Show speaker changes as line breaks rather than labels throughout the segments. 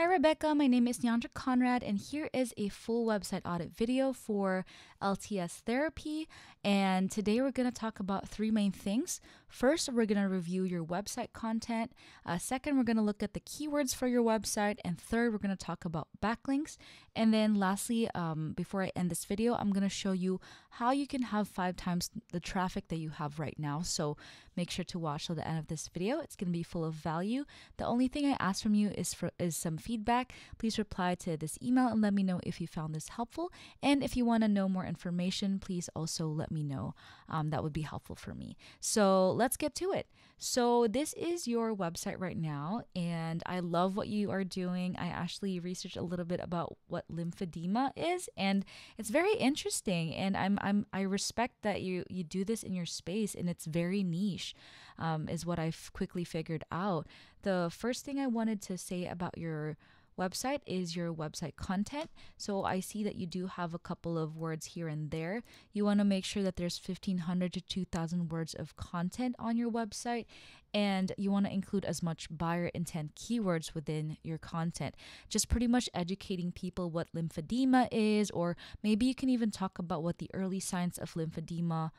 Hi Rebecca, my name is Nyandra Conrad and here is a full website audit video for LTS therapy, and today we're going to talk about three main things. First, we're going to review your website content. Second, we're going to look at the keywords for your website, and third, we're going to talk about backlinks. And then lastly, before I end this video, I'm going to show you how you can have 5 times the traffic that you have right now. So make sure to watch till the end of this video. It's going to be full of value. The only thing I ask from you is some feedback. Please reply to this email and let me know if you found this helpful. And if you want to know more information, please also let me know. That would be helpful for me. So let's get to it. So this is your website right now, and I love what you are doing. I actually researched a little bit about what lymphedema is, and it's very interesting. And I respect that you do this in your space, and it's very niche, is what I've quickly figured out. The first thing I wanted to say about your website is your website content. So I see that you do have a couple of words here and there. You want to make sure that there's 1,500 to 2,000 words of content on your website, and you want to include as much buyer intent keywords within your content. Just pretty much educating people what lymphedema is, or maybe you can even talk about what the early signs of lymphedema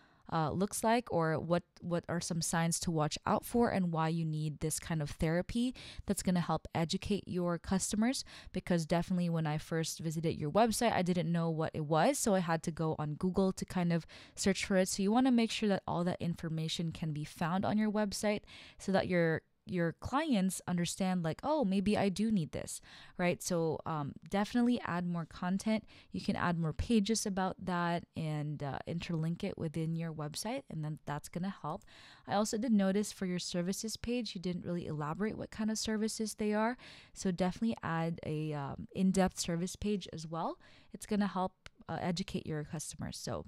looks like, or what are some signs to watch out for, and why you need this kind of therapy that's going to help educate your customers. Because definitely when I first visited your website, I didn't know what it was, so I had to go on Google to kind of search for it. So you want to make sure that all that information can be found on your website, so that your clients understand, like, oh, maybe I do need this, right? So definitely add more content. You can add more pages about that and interlink it within your website, and then that's going to help. I also did notice for your services page, you didn't really elaborate what kind of services they are. So definitely add a in-depth service page as well. It's going to help educate your customers. So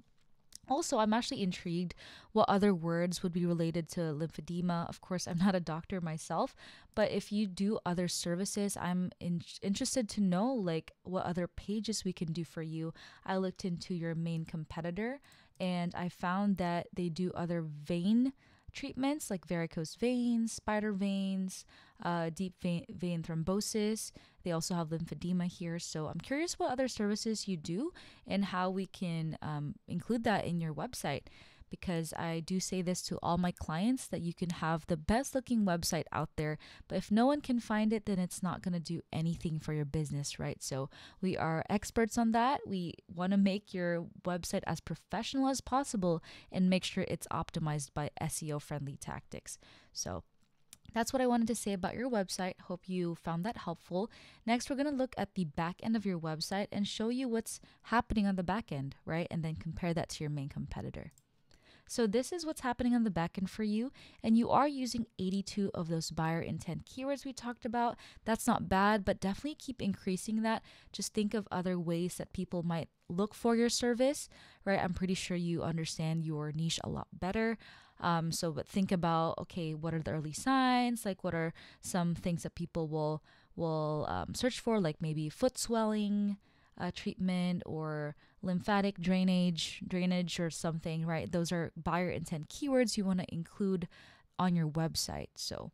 also, I'm actually intrigued what other words would be related to lymphedema. Of course, I'm not a doctor myself, but if you do other services, I'm interested to know, like, what other pages we can do for you. I looked into your main competitor, and I found that they do other vein treatments like varicose veins, spider veins, deep vein thrombosis. They also have lymphedema here. So I'm curious what other services you do and how we can include that in your website. Because I do say this to all my clients, that you can have the best looking website out there, but if no one can find it, then it's not going to do anything for your business, right? So we are experts on that. We want to make your website as professional as possible and make sure it's optimized by SEO friendly tactics. So that's what I wanted to say about your website. Hope you found that helpful. Next, we're going to look at the back end of your website and show you what's happening on the back end, right? And then compare that to your main competitor. So this is what's happening on the back end for you, and you are using 82 of those buyer intent keywords we talked about. That's not bad, but definitely keep increasing that. Just think of other ways that people might look for your service, right? I'm pretty sure you understand your niche a lot better. But think about, okay, what are the early signs? Like, what are some things that people will search for, like maybe foot swelling treatment, or lymphatic drainage or something, right? Those are buyer intent keywords you want to include on your website. So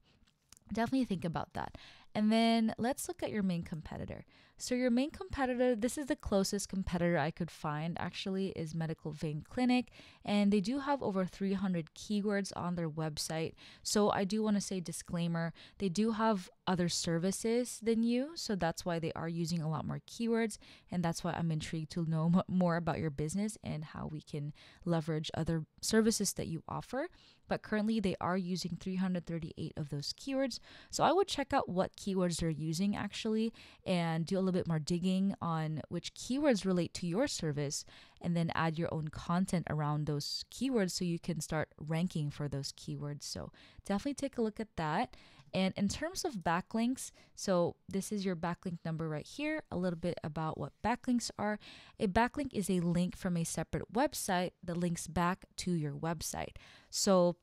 definitely think about that. And then let's look at your main competitor. So your main competitor, this is the closest competitor I could find actually, is Medical Vein Clinic, and they do have over 300 keywords on their website. So I do want to say, disclaimer, they do have other services than you, so that's why they are using a lot more keywords, and that's why I'm intrigued to know more about your business and how we can leverage other services that you offer. But currently they are using 338 of those keywords. So I would check out what keywords they're using actually, and do a little bit more digging on which keywords relate to your service, and then add your own content around those keywords so you can start ranking for those keywords. So definitely take a look at that. And in terms of backlinks, so this is your backlink number right here. A little bit about what backlinks are. A backlink is a link from a separate website that links back to your website. So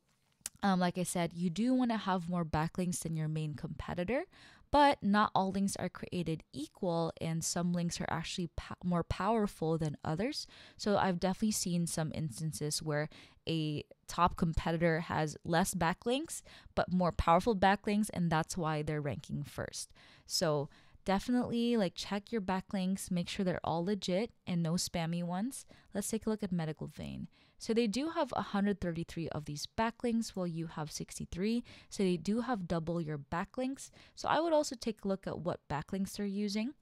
like I said, you do want to have more backlinks than your main competitor, but not all links are created equal, and some links are actually more powerful than others. So I've definitely seen some instances where a top competitor has less backlinks but more powerful backlinks, and that's why they're ranking first. So definitely like check your backlinks, make sure they're all legit and no spammy ones. Let's take a look at Medical Vein. So they do have 133 of these backlinks while you have 63. So they do have double your backlinks. So I would also take a look at what backlinks they're using,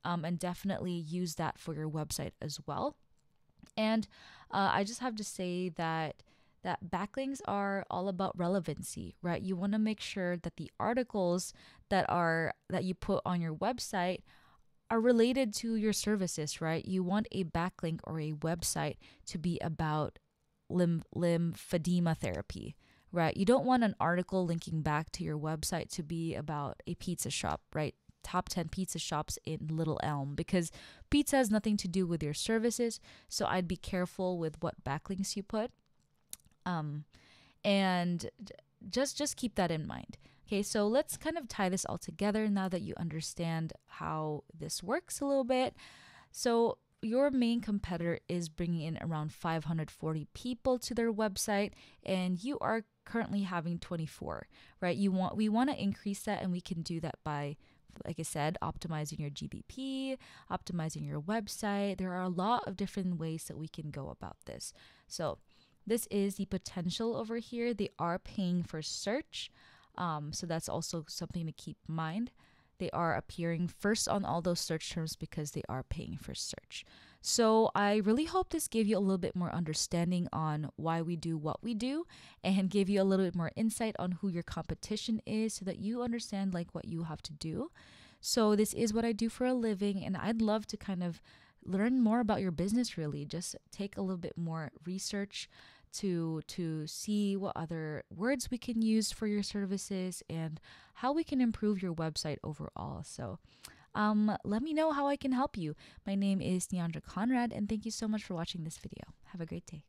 and definitely use that for your website as well. And I just have to say that backlinks are all about relevancy, right? You want to make sure that the articles that you put on your website are related to your services, right? You want a backlink or a website to be about lymphedema therapy, right? You don't want an article linking back to your website to be about a pizza shop, right? Top 10 pizza shops in Little Elm, because pizza has nothing to do with your services. So I'd be careful with what backlinks you put. And just keep that in mind. Okay, so let's kind of tie this all together now that you understand how this works a little bit. So your main competitor is bringing in around 540 people to their website, and you are currently having 24, right? We want to increase that, and we can do that by, like I said, optimizing your GBP, optimizing your website. There are a lot of different ways that we can go about this. So this is the potential over here. They are paying for search. So that's also something to keep in mind. They are appearing first on all those search terms because they are paying for search. So I really hope this gave you a little bit more understanding on why we do what we do, and gave you a little bit more insight on who your competition is so that you understand like what you have to do. So this is what I do for a living, and I'd love to kind of learn more about your business, really. Just take a little bit more research to see what other words we can use for your services and how we can improve your website overall. So let me know how I can help you. My name is Neandra Conrad, and thank you so much for watching this video. Have a great day.